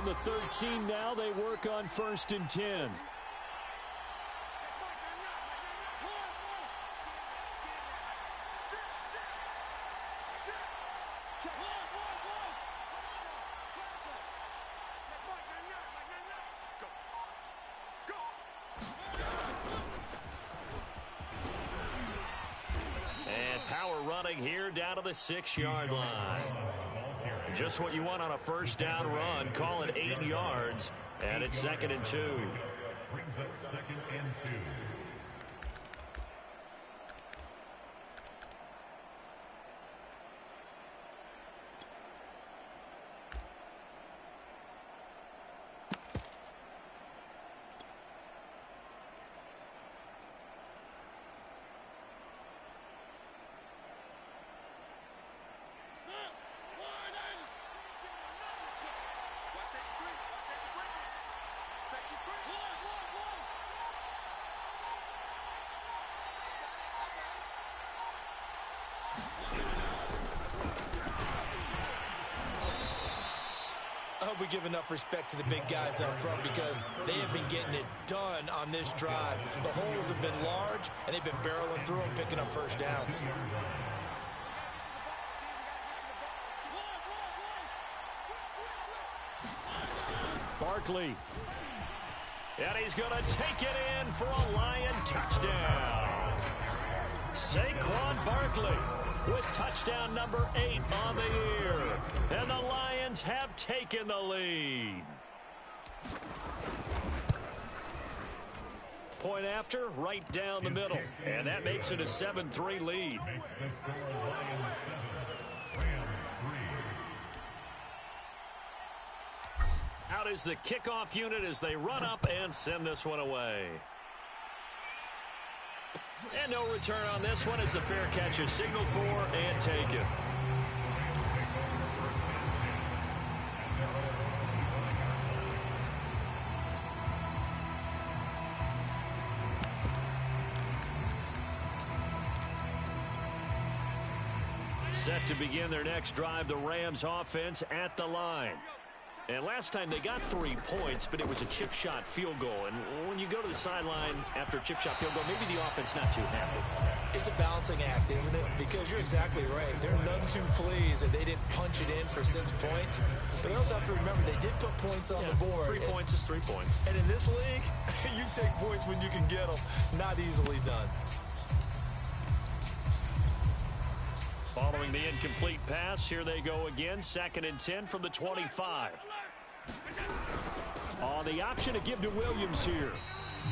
from the 13 now. They work on 1st and 10. And power running here down to the 6-yard line. Just what you want on a first down run. Call it 8 yards, and it's 2nd and 2. Brings up 2nd and 2. I hope we give enough respect to the big guys up front because they have been getting it done on this drive. The holes have been large, and they've been barreling through them, picking up first downs. Barkley. And he's going to take it in for a Lion touchdown. Saquon Barkley with touchdown number 8 on the year. And the Lions have taken the lead. Point after, right down the middle. And that makes it a 7-3 lead. Out is the kickoff unit as they run up and send this one away. And no return on this one as the fair catch is signaled for and taken. Set to begin their next drive, the Rams offense at the line. And last time they got 3 points, but it was a chip shot field goal. And when you go to the sideline after a chip shot field goal, maybe the offense not too happy. It's a balancing act, isn't it? Because you're exactly right. They're none too pleased that they didn't punch it in for 6 points. But they also have to remember they did put points on the board. 3 points is 3 points. And in this league, you take points when you can get them. Not easily done. Following the incomplete pass, here they go again. 2nd and 10 from the 25. On the option to give to Williams here.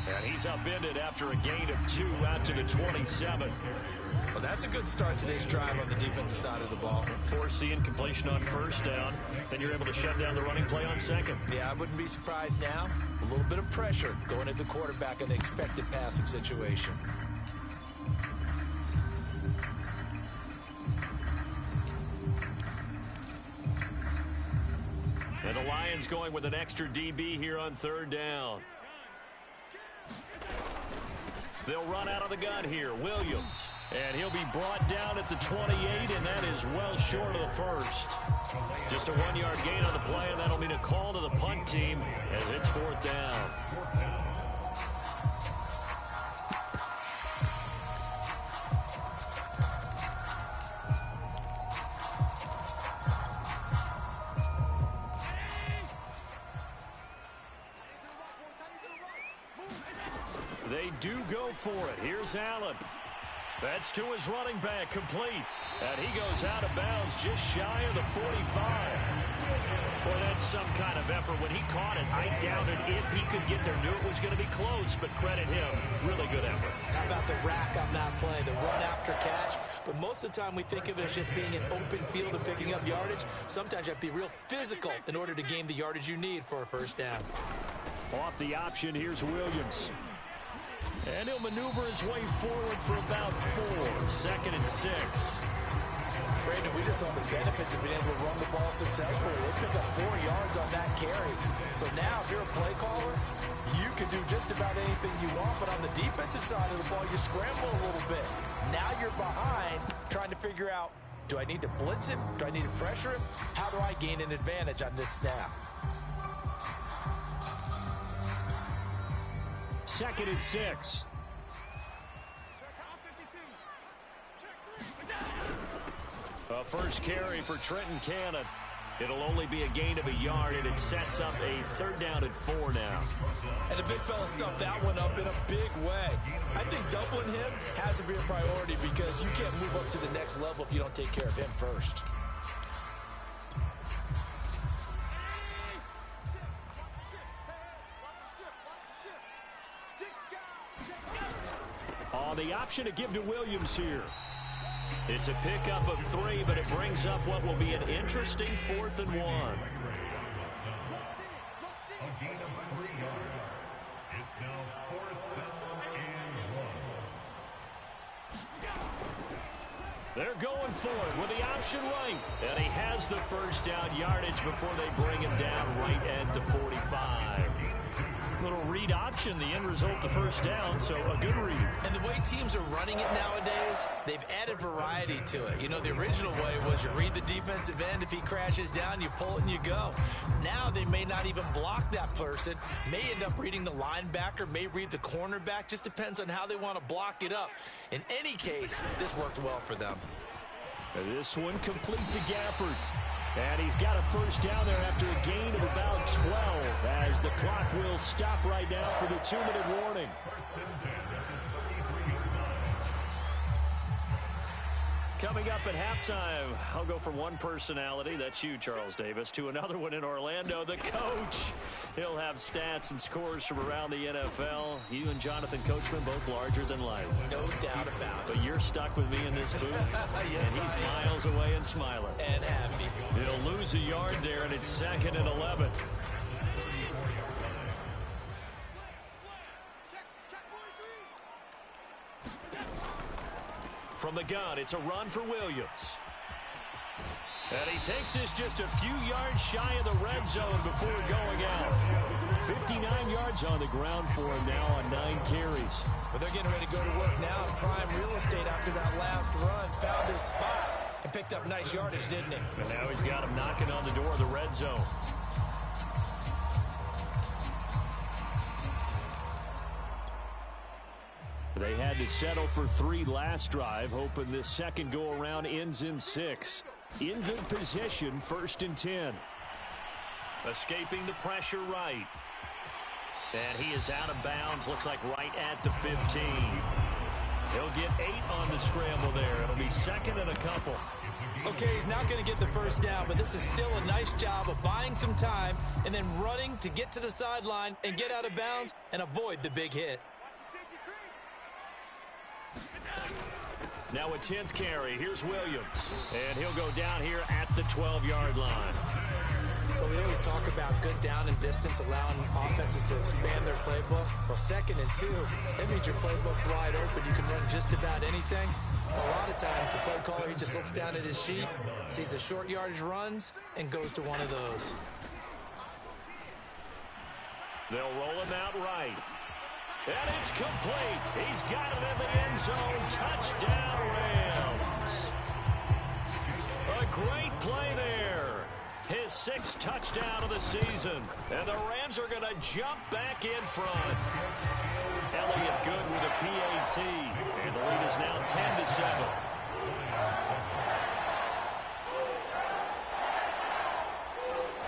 And he's upended after a gain of 2 out to the 27. Well, that's a good start to this drive on the defensive side of the ball. Force the incompletion on first down. Then you're able to shut down the running play on second. Yeah, I wouldn't be surprised now. A little bit of pressure going at the quarterback in the expected passing situation. And the Lions going with an extra DB here on 3rd down. They'll run out of the gun here. Williams. And he'll be brought down at the 28, and that is well short of the first. Just a 1-yard gain on the play, and that'll mean a call to the punt team as it's 4th down. They do go for it. Here's Allen. That's to his running back, complete. And he goes out of bounds just shy of the 45. Boy, that's some kind of effort. When he caught it, I doubted if he could get there. Knew it was going to be close, but credit him. Really good effort. How about the rack on that play, the run after catch? But most of the time we think of it as just being an open field and picking up yardage. Sometimes you have to be real physical in order to gain the yardage you need for a first down. Off the option, here's Williams. And he'll maneuver his way forward for about 4. 2nd and 6. Brandon, we just saw the benefits of being able to run the ball successfully. They pick up 4 yards on that carry. So now, if you're a play caller, you can do just about anything you want. But on the defensive side of the ball, you scramble a little bit. Now you're behind, trying to figure out, do I need to blitz him? Do I need to pressure him? How do I gain an advantage on this snap? 2nd and 6. A first carry for Trenton Cannon. It'll only be a gain of a yard, and it sets up a 3rd down and 4 now. And the big fella stuffed that one up in a big way. I think doubling him has to be a priority because you can't move up to the next level if you don't take care of him first. Oh, the option to give to Williams here. It's a pickup of 3, but it brings up what will be an interesting 4th and 1. A gain of 3 yards. It's now 4th and 1. They're going for it with the option right. And he has the first down yardage before they bring him down right at the 45. Little read option, the end result, the first down, so a good read. And the way teams are running it nowadays, they've added variety to it. You know, the original way was you read the defensive end. If he crashes down, you pull it and you go. Now they may not even block that person, may end up reading the linebacker, may read the cornerback. Just depends on how they want to block it up. In any case, this worked well for them. This one complete to Gafford. And he's got a first down there after a gain of about 12 as the clock will stop right now for the 2-minute warning. Coming up at halftime, I'll go from one personality, that's you, Charles Davis, to another one in Orlando, the coach. He'll have stats and scores from around the NFL. You and Jonathan Coachman both larger than life. No doubt about it. But you're stuck with me in this booth, yes, and he's miles away and smiling. And happy. He'll lose a yard there, and it's 2nd and 11. From the gun, it's a run for Williams. And he takes this just a few yards shy of the red zone before going out. 59 yards on the ground for him now on 9 carries. But they're getting ready to go to work now in prime real estate after that last run. Found his spot and picked up nice yardage, didn't he? And now he's got him knocking on the door of the red zone. They had to settle for 3 last drive, hoping this second go-around ends in 6. In good position, 1st and 10. Escaping the pressure right. And he is out of bounds, looks like right at the 15. He'll get 8 on the scramble there. It'll be 2nd and a couple. Okay, he's not going to get the first down, but this is still a nice job of buying some time and then running to get to the sideline and get out of bounds and avoid the big hit. Now a 10th carry. Here's Williams. And he'll go down here at the 12-yard line. Well, we always talk about good down and distance, allowing offenses to expand their playbook. Well, 2nd and 2, that means your playbook's wide open. You can run just about anything. A lot of times, the play caller, he just looks down at his sheet, sees the short yardage runs, and goes to one of those. They'll roll him out right. And it's complete. He's got it in the end zone. Touchdown, Rams. A great play there. His 6th touchdown of the season. And the Rams are going to jump back in front. Elliott good with a PAT. And the lead is now 10-7.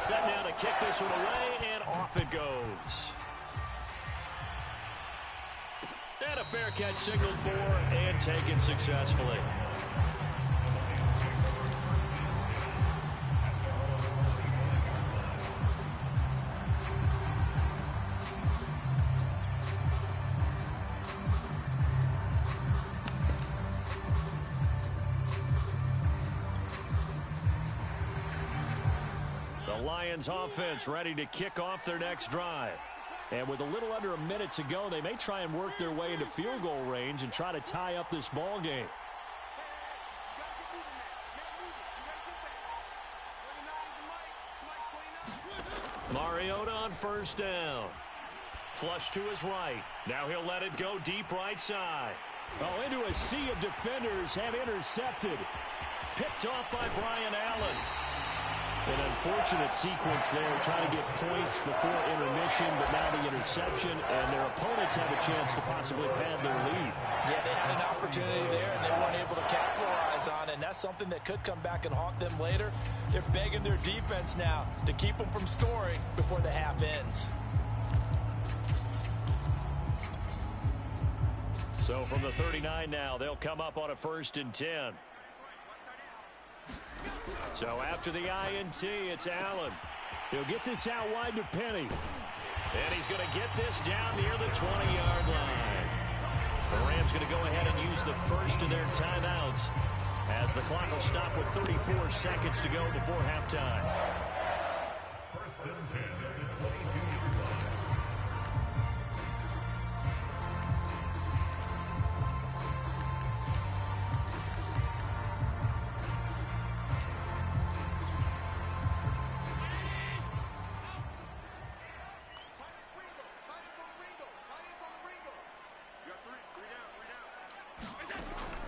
Set now to kick this one away, and off it goes. And a fair catch signaled for and taken successfully. The Lions offense ready to kick off their next drive. And with a little under a minute to go, they may try and work their way into field goal range and try to tie up this ball game. Mariota on first down. Flush to his right. Now he'll let it go deep right side. Oh, into a sea of defenders, and intercepted. Picked off by Brian Allen. An unfortunate sequence there, trying to get points before intermission, but now the interception, and their opponents have a chance to possibly pad their lead. Yeah, they had an opportunity there, and they weren't able to capitalize on it, and that's something that could come back and haunt them later. They're begging their defense now to keep them from scoring before the half ends. So from the 39 now, they'll come up on a 1st and 10. So after the INT, it's Allen. He'll get this out wide to Penny. And he's going to get this down near the 20-yard line. The Rams going to go ahead and use the first of their timeouts as the clock will stop with 34 seconds to go before halftime. First and 10 at the 22-yard line.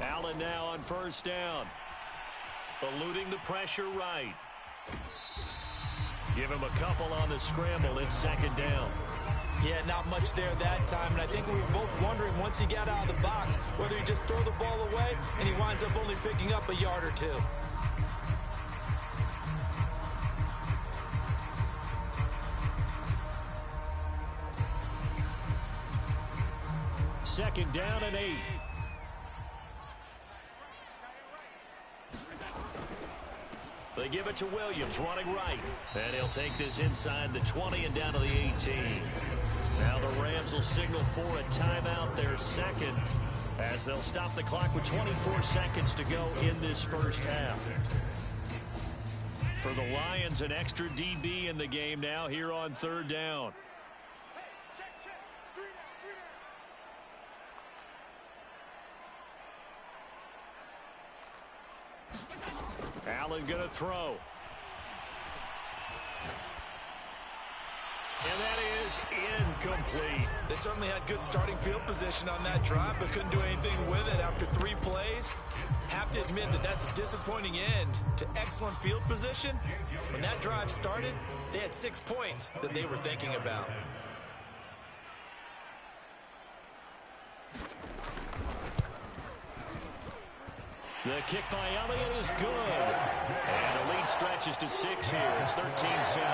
Allen now on 1st down. Eluding the pressure right. Give him a couple on the scramble. It's 2nd down. Yeah, not much there that time, and I think we were both wondering once he got out of the box whether he'd just throw the ball away and he winds up only picking up a yard or two. Second down and 8. They give it to Williams, running right. And he'll take this inside the 20 and down to the 18. Now the Rams will signal for a timeout, their 2nd, as they'll stop the clock with 24 seconds to go in this first half. For the Lions, an extra DB in the game now here on 3rd down. Allen going to throw. And that is incomplete. They certainly had good starting field position on that drive, but couldn't do anything with it after 3 plays. Have to admit that that's a disappointing end to excellent field position. When that drive started, they had 6 points that they were thinking about. The kick by Elliott is good. And the lead stretches to 6 here. It's 13-7.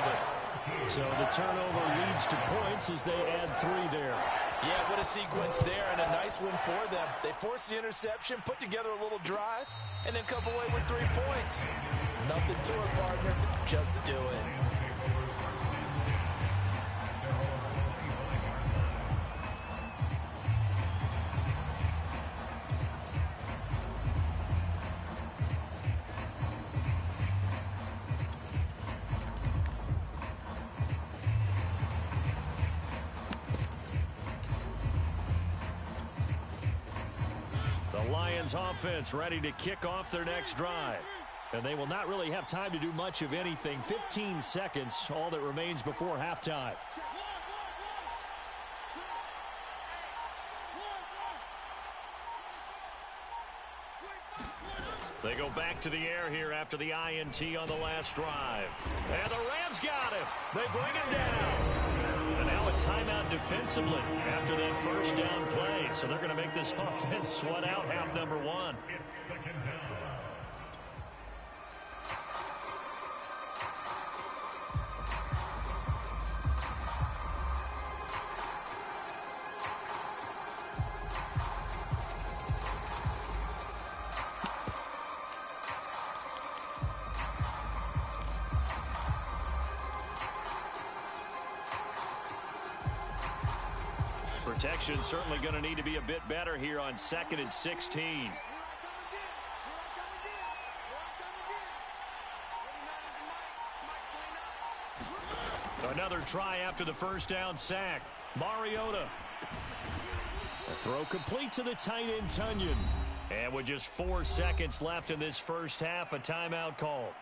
So the turnover leads to points as they add 3 there. Yeah, what a sequence there, and a nice win for them. They forced the interception, put together a little drive, and then come away with 3 points. Nothing to it, partner. Just do it. Lions offense ready to kick off their next drive. And they will not really have time to do much of anything. 15 seconds, all that remains before halftime. They go back to the air here after the INT on the last drive. And the Rams got him. They bring him down. And now a timeout defensively after that first down play. So they're going to make this offense sweat out half number 1. It's 2nd down. Protection certainly going to need to be a bit better here on 2nd and 16. Another try after the first down sack. Mariota. A throw complete to the tight end, Tunyon. And with just 4 seconds left in this first half, a timeout call.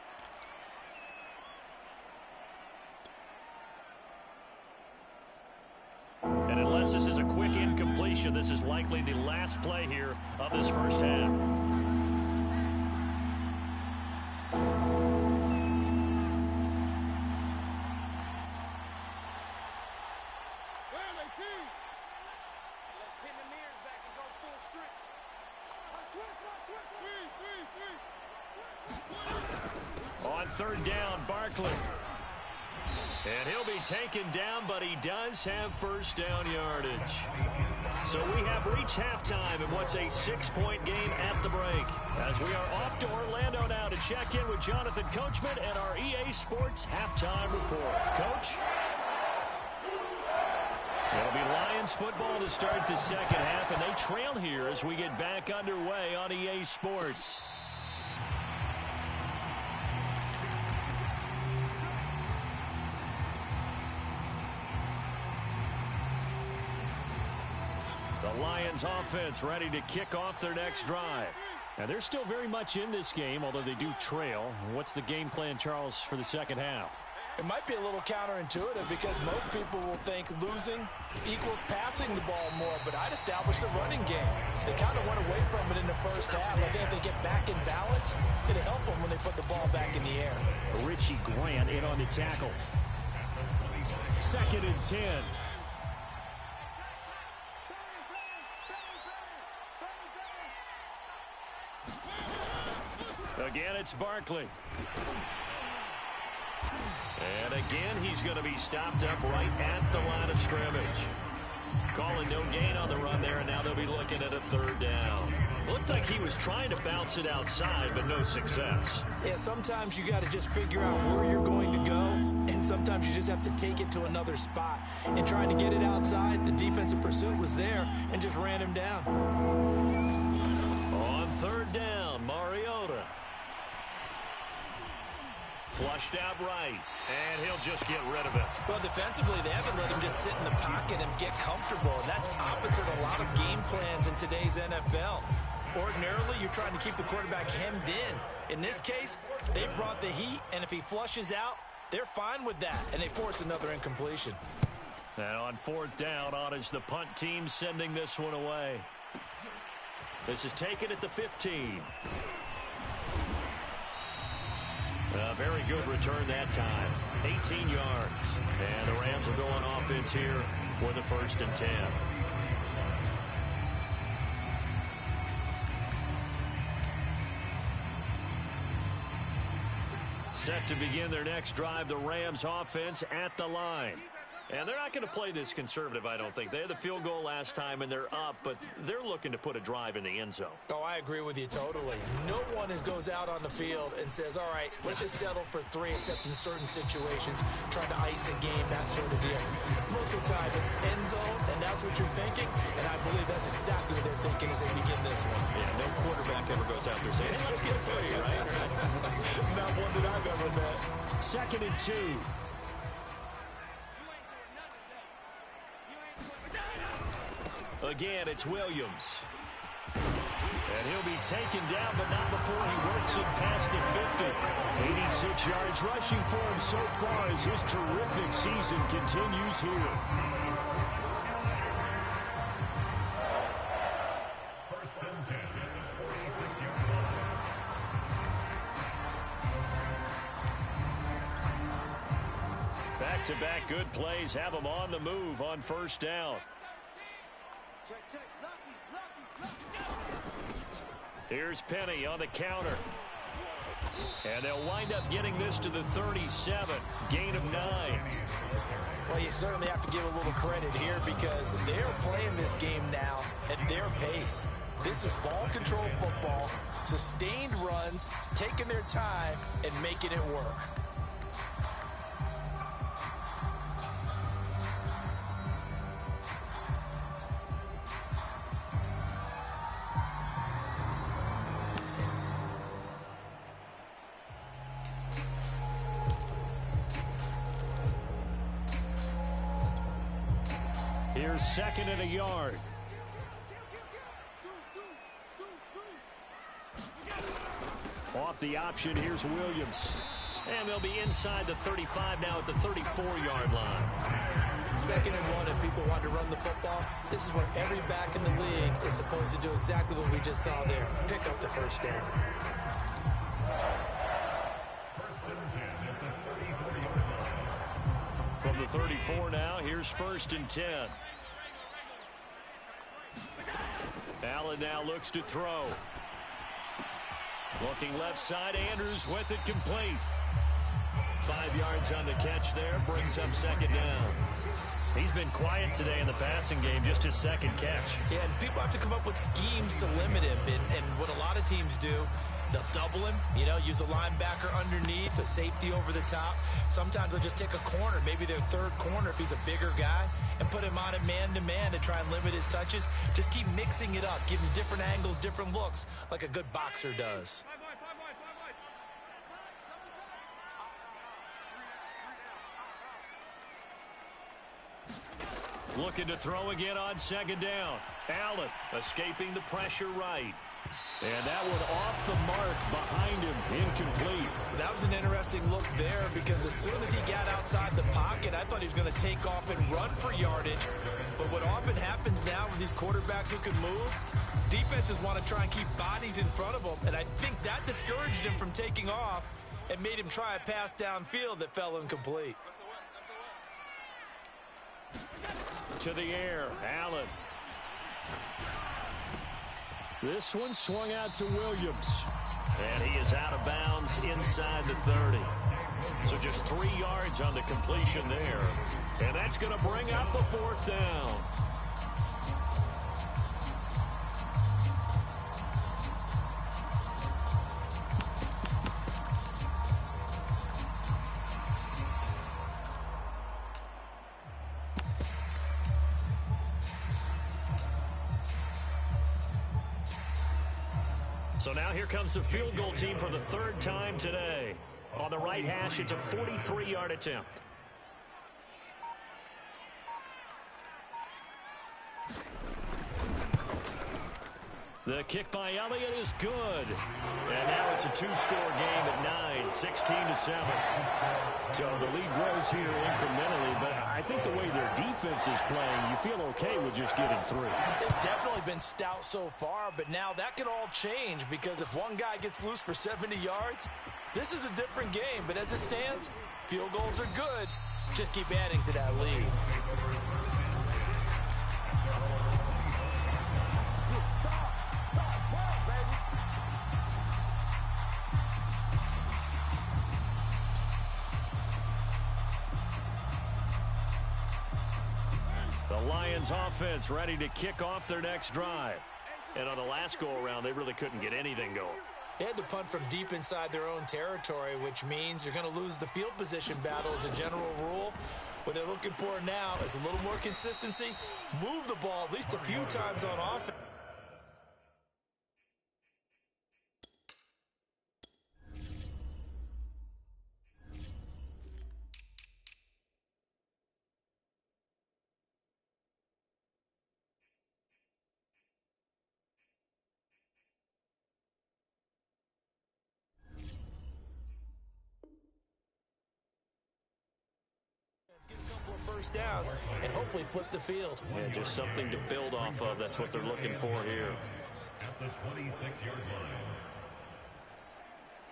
And unless this is a quick incompletion, this is likely the last play here of this first half. 2nd On third down, Barkley. And he'll be taken down, but he does have first down yardage. So we have reached halftime in what's a 6-point game at the break. As we are off to Orlando now to check in with Jonathan Coachman and our EA Sports halftime report. Coach? It'll be Lions football to start the second half, and they trail here as we get back underway on EA Sports. The Lions offense ready to kick off their next drive. Now, they're still very much in this game, although they do trail. What's the game plan, Charles, for the second half? It might be a little counterintuitive because most people will think losing equals passing the ball more, but I'd establish the running game. They kind of went away from it in the first half. I think if they get back in balance, it'll help them when they put the ball back in the air. Richie Grant in on the tackle. 2nd and 10. Again, it's Barkley. And again, he's going to be stopped up right at the line of scrimmage. Calling no gain on the run there, and now they'll be looking at a third down. Looked like he was trying to bounce it outside, but no success. Yeah, sometimes you got to just figure out where you're going to go, and sometimes you just have to take it to another spot. And trying to get it outside, the defensive pursuit was there and just ran him down. On third down, Mariota. Flushed out right, and he'll just get rid of it. Well, defensively, they haven't let him just sit in the pocket and get comfortable, and that's opposite a lot of game plans in today's NFL. Ordinarily, you're trying to keep the quarterback hemmed in. In this case, they brought the heat, and if he flushes out, they're fine with that, and they force another incompletion. And on fourth down, on is the punt team sending this one away. This is taken at the 15. A very good return that time. 18 yards. And the Rams will go on offense here with a 1st and 10. Set to begin their next drive, the Rams offense at the line. And they're not going to play this conservative, I don't think. They had the field goal last time, and they're up, but they're looking to put a drive in the end zone. Oh, I agree with you totally. No one goes out on the field and says, all right, let's just settle for 3, except in certain situations, trying to ice a game, that sort of deal. Most of the time, it's end zone, and that's what you're thinking, and I believe that's exactly what they're thinking as they begin this one. Yeah, no quarterback ever goes out there saying, hey, let's get footy, right? Not one that I've ever met. 2nd and 2. Again, it's Williams. And he'll be taken down, but not before he works it past the 50. 86 yards rushing for him so far as his terrific season continues here. Back-to-back good plays have him on the move on first down. Here's Penny on the counter. And they'll wind up getting this to the 37. Gain of 9. Well, you certainly have to give a little credit here because they're playing this game now at their pace. This is ball control football, sustained runs, taking their time, and making it work. Here's 2nd and a yard. Off the option, here's Williams. And they'll be inside the 35 now at the 34-yard line. 2nd and 1, if people want to run the football, this is where every back in the league is supposed to do exactly what we just saw there. Pick up the first down. From the 34 now, here's 1st and 10. Allen now looks to throw. Looking left side, Andrews with it complete. 5 yards on the catch there, brings up second down. He's been quiet today in the passing game, just his second catch. Yeah, and people have to come up with schemes to limit him. And what a lot of teams do, they'll double him, use a linebacker underneath, a safety over the top. Sometimes they'll just take a corner, maybe their third corner if he's a bigger guy, and put him on it man-to-man to try and limit his touches. Just keep mixing it up, give him different angles, different looks, like a good boxer does. Looking to throw again on second down. Allen escaping the pressure right. And that one off the mark behind him, incomplete. That was an interesting look there because as soon as he got outside the pocket, I thought he was going to take off and run for yardage. But what often happens now with these quarterbacks who can move, defenses want to try and keep bodies in front of them. And I think that discouraged him from taking off and made him try a pass downfield that fell incomplete. To the air, Allen. This one swung out to Williams. And he is out of bounds inside the 30. So just 3 yards on the completion there. And that's going to bring up a fourth down. So now here comes the field goal team for the third time today. On the right hash, it's a 43-yard attempt. The kick by Elliott is good. And now it's a two-score game at 9, 16-7. So the lead grows here incrementally, but I think the way their defense is playing, you feel okay with just getting 3. They've definitely been stout so far, but now that could all change because if one guy gets loose for 70 yards, this is a different game. But as it stands, field goals are good. Just keep adding to that lead. The Lions offense ready to kick off their next drive. And on the last go-around, they really couldn't get anything going. They had to punt from deep inside their own territory, which means you're going to lose the field position battle as a general rule. What they're looking for now is a little more consistency. Move the ball at least a few times on offense. First downs and hopefully flip the field. Yeah, just something to build off of. That's what they're looking for here. At the 26-yard line.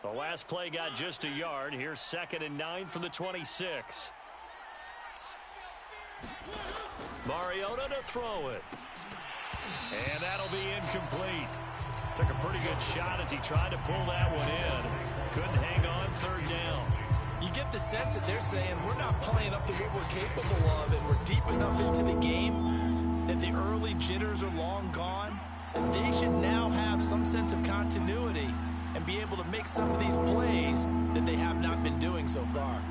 The last play got just a yard. Here's 2nd and 9 from the 26. Mariota to throw it. And that'll be incomplete. Took a pretty good shot as he tried to pull that one in. Couldn't hang on, 3rd down. You get the sense that they're saying we're not playing up to what we're capable of, and we're deep enough into the game that the early jitters are long gone, that they should now have some sense of continuity and be able to make some of these plays that they have not been doing so far.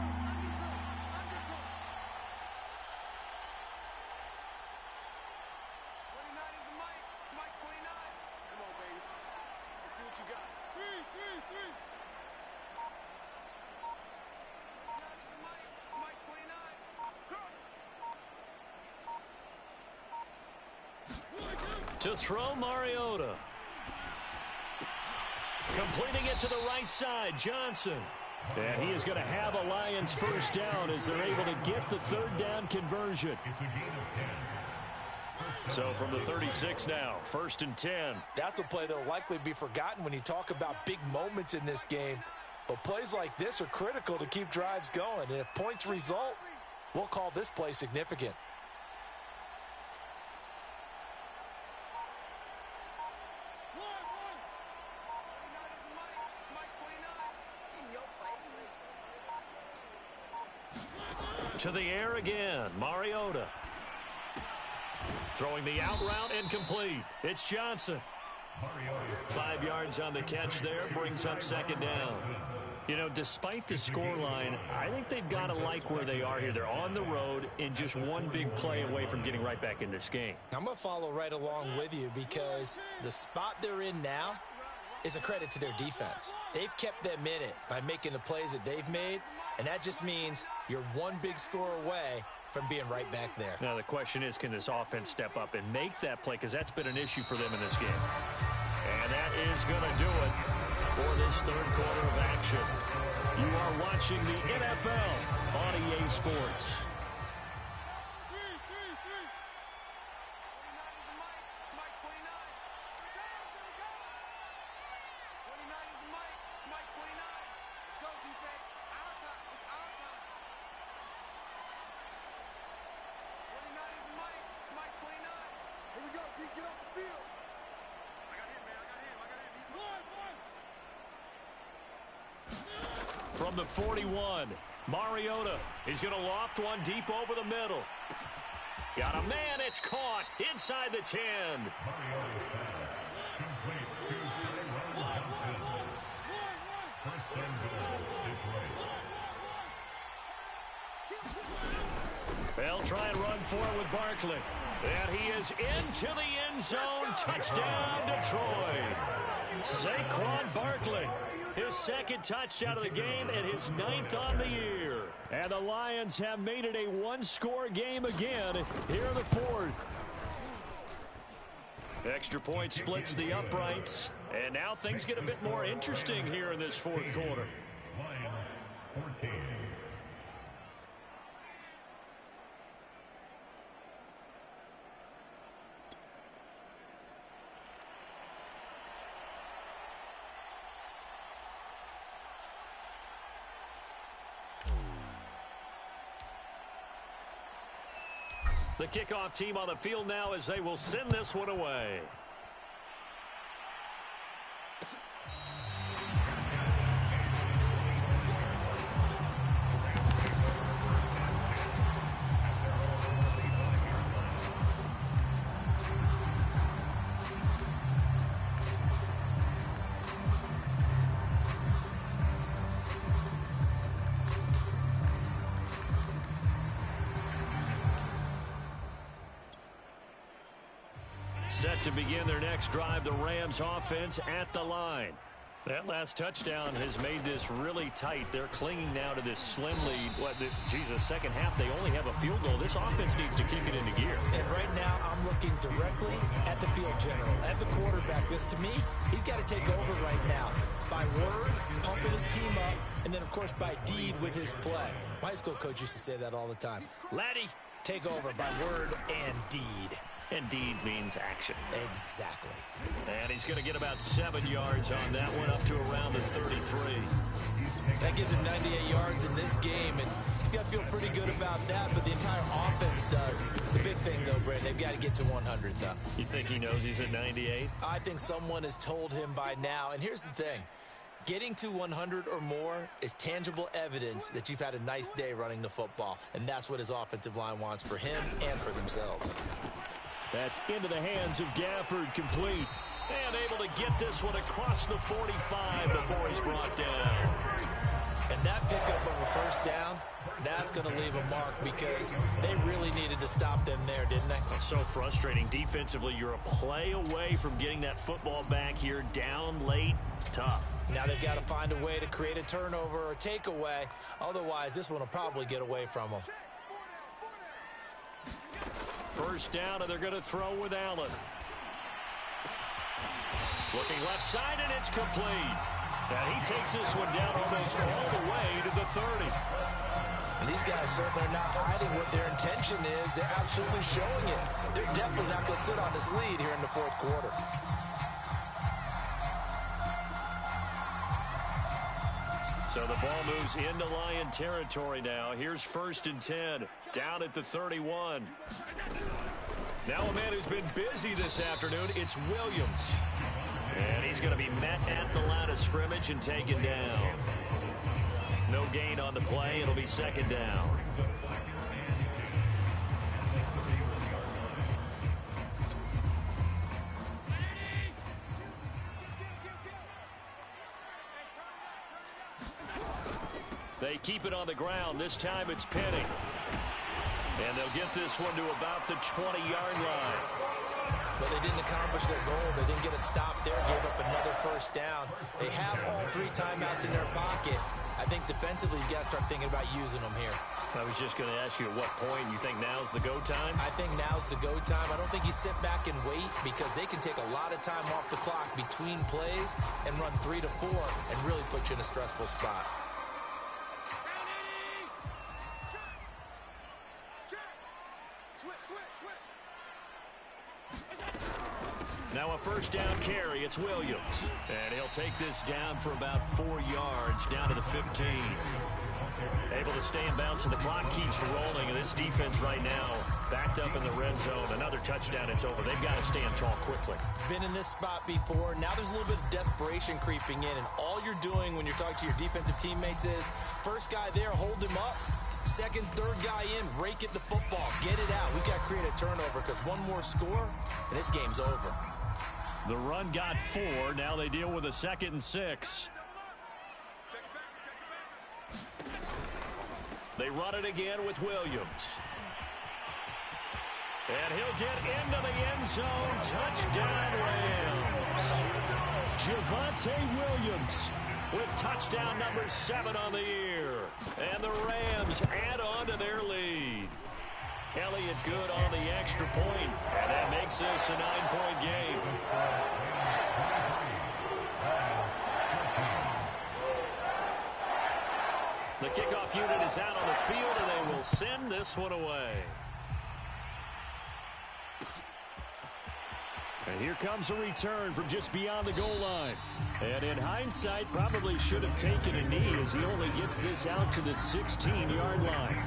To throw, Mariota. Completing it to the right side, Johnson. And he is going to have a Lions first down as they're able to get the 3rd down conversion. So from the 36 now, 1st and 10. That's a play that will likely be forgotten when you talk about big moments in this game. But plays like this are critical to keep drives going. And if points result, we'll call this play significant. To the air again, Mariota. Throwing the out route incomplete. It's Johnson. 5 yards on the catch there, brings up second down. You know, despite the scoreline, I think they've got to like where they are here. They're on the road and just one big play away from getting right back in this game. I'm going to follow right along with you because the spot they're in now is a credit to their defense. They've kept them in it by making the plays that they've made, and that just means you're one big score away from being right back there. Now, the question is, can this offense step up and make that play? Because that's been an issue for them in this game. And that is going to do it for this third quarter of action. You are watching the NFL on EA Sports. From the 41, Mariota. He's going to loft one deep over the middle. Got a man, it's caught inside the 10. They'll try and run for it with Barkley. And he is into the end zone. Touchdown, Detroit. Saquon Barkley. His second touchdown of the game and his 9th on the year. And the Lions have made it a one-score game again here in the 4th. Extra point splits the uprights. And now things get a bit more interesting here in this 4th quarter. Lions 14. The kickoff team on the field now as they will send this one away. Set to begin their next drive, the Rams offense at the line. That last touchdown has made this really tight. They're clinging now to this slim lead. Second half, they only have a field goal. This offense needs to kick it into gear. And right now, I'm looking directly at the field general, at the quarterback. Because to me, he's got to take over right now. By word, pumping his team up, and then, of course, by deed with his play. My high school coach used to say that all the time. Laddie, take over by word and deed. And deed means action. Exactly. And he's going to get about 7 yards on that one, up to around the 33. That gives him 98 yards in this game, and he's got to feel pretty good about that, but the entire offense does. The big thing, though, Brent, they've got to get to 100, though. You think he knows he's at 98? I think someone has told him by now, and here's the thing. Getting to 100 or more is tangible evidence that you've had a nice day running the football, and that's what his offensive line wants for him and for themselves. That's into the hands of Gafford, complete. And able to get this one across the 45 before he's brought down. And that pickup of a first down, that's going to leave a mark because they really needed to stop them there, didn't they? So frustrating. Defensively, you're a play away from getting that football back here, down late, tough. Now they've got to find a way to create a turnover or takeaway. Otherwise, this one will probably get away from them. First down, and they're going to throw with Allen. Looking left side, and it's complete. And he takes this one down almost all the way to the 30. And these guys certainly are not hiding what their intention is. They're absolutely showing it. They're definitely not going to sit on this lead here in the 4th quarter. So the ball moves into Lion territory now. Here's 1st and 10, down at the 31. Now a man who's been busy this afternoon, it's Williams. And he's going to be met at the line of scrimmage and taken down. No gain on the play. It'll be second down. They keep it on the ground. This time it's Penny. And they'll get this one to about the 20-yard line. But they didn't accomplish their goal. They didn't get a stop there, gave up another first down. They have all 3 timeouts in their pocket. I think defensively, you got to start thinking about using them here. I was just going to ask you at what point you think now's the go time? I think now's the go time. I don't think you sit back and wait because they can take a lot of time off the clock between plays and run 3 to 4 and really put you in a stressful spot. Now a first down carry. It's Williams. And he'll take this down for about 4 yards, down to the 15. Able to stay in bounds, and the clock keeps rolling. And this defense right now backed up in the red zone. Another touchdown, it's over. They've got to stand tall quickly. Been in this spot before. Now there's a little bit of desperation creeping in. And all you're doing when you're talking to your defensive teammates is, first guy there, hold him up. Second, third guy in, rake at the football. Get it out. We've got to create a turnover because one more score, and this game's over. The run got 4. Now they deal with a 2nd and 6. They run it again with Williams. And he'll get into the end zone. Touchdown, Rams. Javonte Williams with touchdown number 7 on the year. And the Rams add on to their lead. Elliott good on the extra point, and that makes this a 9-point game. The kickoff unit is out on the field, and they will send this one away. And here comes a return from just beyond the goal line. And in hindsight, probably should have taken a knee as he only gets this out to the 16-yard line.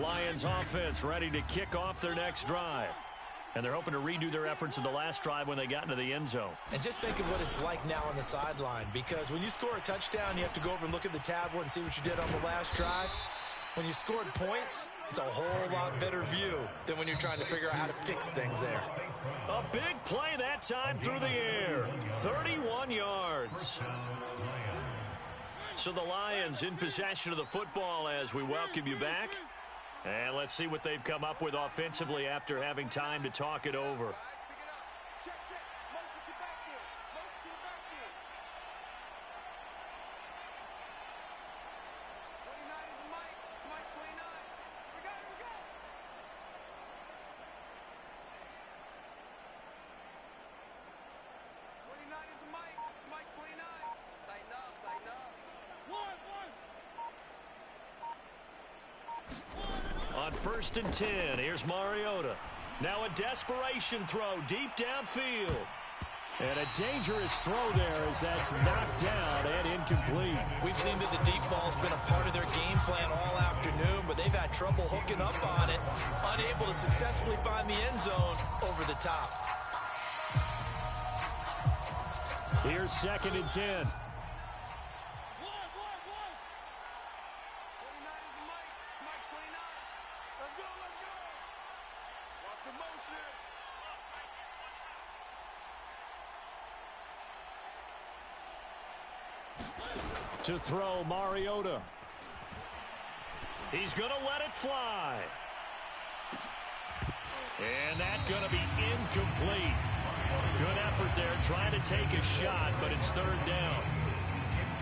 Lions offense ready to kick off their next drive. And they're hoping to redo their efforts in the last drive when they got into the end zone. And just think of what it's like now on the sideline, because when you score a touchdown, you have to go over and look at the tablet and see what you did on the last drive. When you scored points, it's a whole lot better view than when you're trying to figure out how to fix things there. A big play that time through the air. 31 yards. So the Lions in possession of the football as we welcome you back. And let's see what they've come up with offensively after having time to talk it over. On 1st and 10, here's Mariota. Now a desperation throw deep downfield. And a dangerous throw there as that's knocked down and incomplete. We've seen that the deep ball's been a part of their game plan all afternoon, but they've had trouble hooking up on it, unable to successfully find the end zone over the top. Here's 2nd and 10. To throw, Mariota. He's going to let it fly. And that's going to be incomplete. Good effort there, trying to take a shot, but it's 3rd down.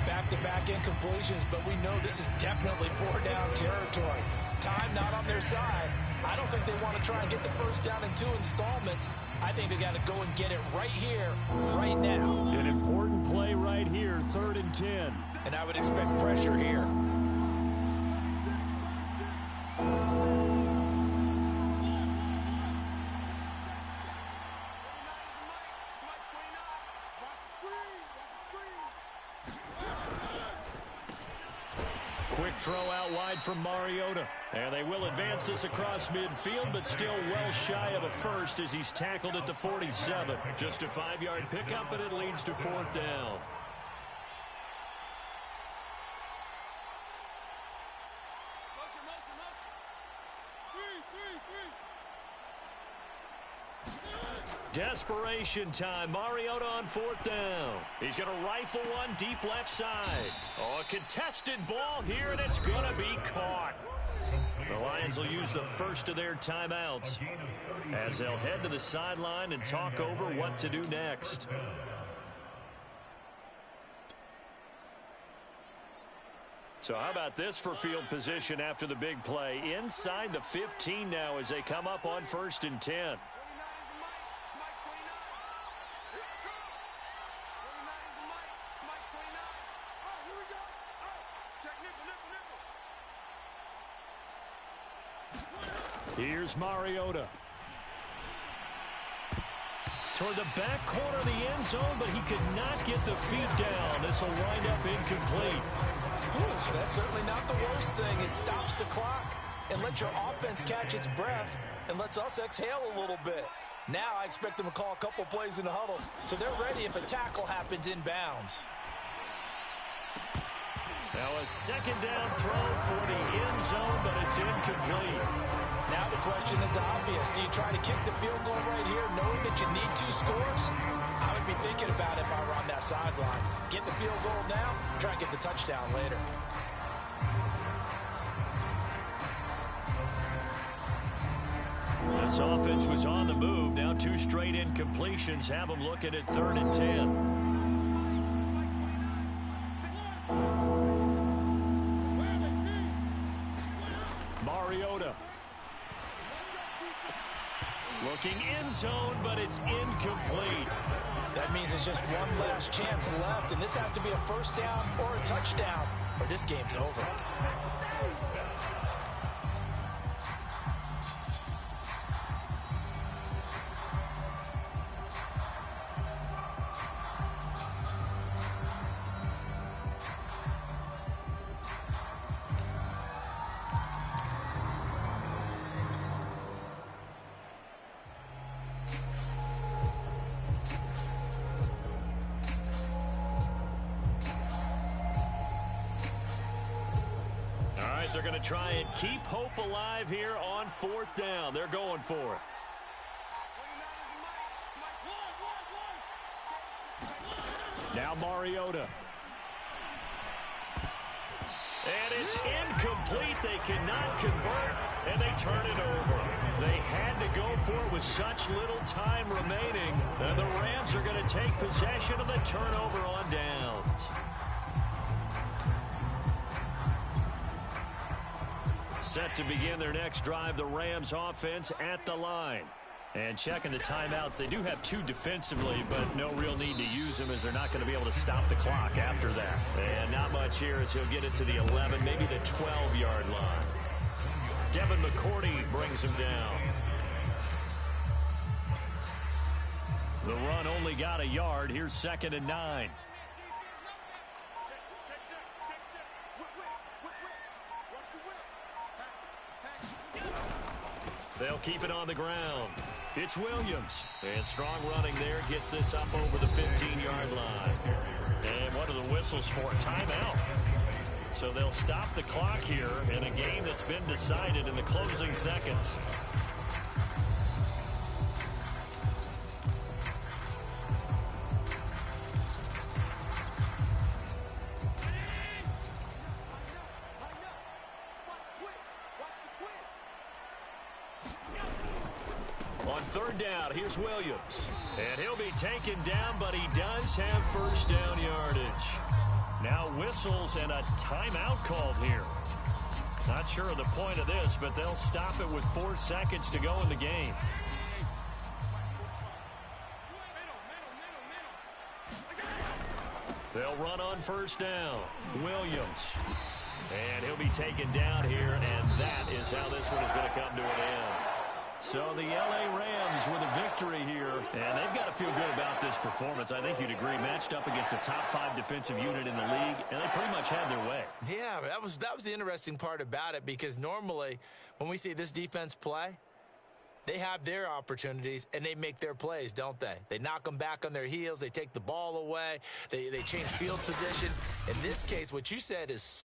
Back-to-back incompletions, but we know this is definitely 4-down territory. Time not on their side. I don't think they want to try and get the first down in 2 installments. I think they got to go and get it right here, right now. An important play right here, 3rd and 10. And I would expect pressure here. Quick throw out wide from Mariota. And they will advance this across midfield, but still well shy of a first as he's tackled at the 47. Just a 5-yard pickup, and it leads to 4th down. Desperation time. Mariota on 4th down. He's going to rifle one deep left side. Oh, a contested ball here, and it's going to be caught. The Lions will use the first of their timeouts as they'll head to the sideline and talk over what to do next. So how about this for field position after the big play? Inside the 15 now as they come up on 1st and 10. Here's Mariota. Toward the back corner of the end zone, but he could not get the feet down. This will wind up incomplete. Whew, that's certainly not the worst thing. It stops the clock and lets your offense catch its breath and lets us exhale a little bit. Now I expect them to call a couple plays in the huddle, so they're ready if a tackle happens inbounds. Now a 2nd down throw for the end zone, but it's incomplete. Now the question is obvious. Do you try to kick the field goal right here knowing that you need 2 scores? I would be thinking about it if I were on that sideline. Get the field goal now, try and get the touchdown later. This offense was on the move. Now 2 straight incompletions have them looking at 3rd and 10. Mariota. Looking end zone, but it's incomplete. That means it's just one last chance left, and this has to be a 1st down or a touchdown, or this game's over. They're going to try and keep hope alive here on 4th down. They're going for it. Now Mariota. And it's incomplete. They cannot convert, and they turn it over. They had to go for it with such little time remaining. And the Rams are going to take possession of the turnover on downs. Set to begin their next drive, the Rams offense at the line. And checking the timeouts, they do have 2 defensively, but no real need to use them as they're not going to be able to stop the clock after that. And not much here as he'll get it to the 11, maybe the 12-yard line. Devin McCourty brings him down. The run only got a yard. Here's 2nd and 9. They'll keep it on the ground. It's Williams. And strong running there gets this up over the 15-yard line. And what are the whistles for? Timeout. So they'll stop the clock here in a game that's been decided in the closing seconds. On 3rd down, here's Williams. And he'll be taken down, but he does have 1st down yardage. Now whistles and a timeout called here. Not sure of the point of this, but they'll stop it with 4 seconds to go in the game. They'll run on 1st down. Williams. And he'll be taken down here, and that is how this one is going to come to an end. So the L.A. Rams with a victory here, and they've got to feel good about this performance. I think you'd agree, matched up against a top-5 defensive unit in the league, and they pretty much had their way. Yeah, that was the interesting part about it, because normally when we see this defense play, they have their opportunities, and they make their plays, don't they? They knock them back on their heels. They take the ball away. They change field position. In this case, what you said is